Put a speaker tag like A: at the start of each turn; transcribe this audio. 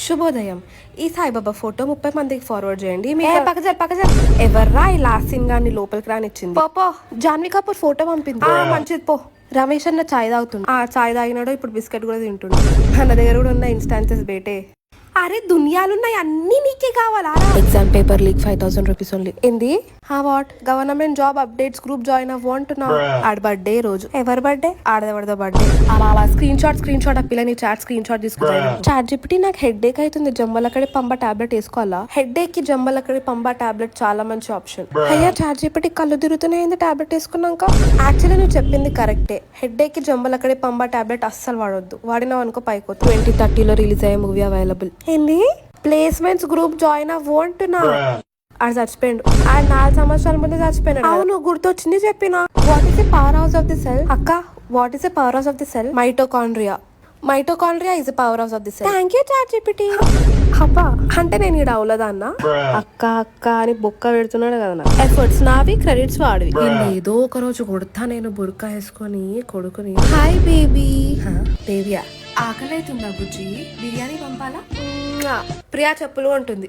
A: శుభోదయం. ఈ సాయిబాబా ఫోటో 30 మందికి ఫార్వర్డ్ చేయండి. ఎవర్రా ఈ లాస్ట్ సీన్ గాని లోపలికి రానిచ్చింది? పో జాన్వీ కపూర్ ఫోటో పంపింది. మంచిది పో. రమేష్ అన్న చాయ్ తాగుతుండు. చాయ్ తాగినాడో ఇప్పుడు బిస్కెట్ కూడా తింటుండు. మన దగ్గర కూడా ఉన్న ఇన్స్టాన్సెస్ బేటే. అరే దునియాలున్నాయి, అన్ని నీకే కావాలా? Exam paper leak 5000 rupees only. ఏంది? What? Government job updates group join అవ్వంటున్నా. ఆడ బర్త్డే రోజు. ఎవరి బర్త్డే? ఆడదెవరిదో బర్త్డే. అలా స్క్రీన్ షాట్ ఆ పిల్లని చాట్ స్క్రీన్ షాట్ తీసుకుంటాను. చాట్ జిపిటి నాకు హెడ్ ఏక్ అవుతుంది, జంబలక్కడి పంబ టాబ్లెట్ వేసుకోవాలా? హెడ్ ఏక్ కి జంబలక్కడి పంబ టాబ్లెట్ చాలా మంచి ఆప్షన్. అయ్యా చాట్ జిపిటి కళ్ళు తిరుగుతున్నాయి టాబ్లెట్ వేసుకున్నాక. యాక్చువల్లీ నువ్వు చెప్పింది కరెక్టే. హెడ్ ఏక్ కి జంబలక్కడి పంబ టాబ్లెట్ అస్సలు వాడొద్దు. వాడినావు అనుకో పైకి 2030లో రిలీజ్ అయ్యే మూవీ అవైలబుల్. ఏంది? ప్లేస్మెంట్స్ గ్రూప్ జాయిన్ అవ్వంటున్నా. ఆడు చచ్చిపోయిండు. ఆడు 4 సంవత్సరాల ముందు చచ్చిపోయినాడు. అవును గుర్తొచ్చింది చెప్పిన. What is the powerhouse of the cell? అక్క, what is the powerhouse of the cell? Mitochondria is the powerhouse of the cell. Thank you chat GPT. అబ్బా అంటే నేను ఈడ అవులదాన్నా? అక్క అని బొక్క పెడుతున్నాడు కదా నా. ఎఫర్ట్స్ నావి, క్రెడిట్స్ వాడివి. ఏదో ఒక రోజు కొడతా నేను బుర్కా వేసుకొని కొడుకుని. Hi baby. బేబీయా? ఆకలి అవుతుందా బుజ్జి? బిర్యానీ పంపాలా? ప్రియా చెప్పులు ఉంటుంది.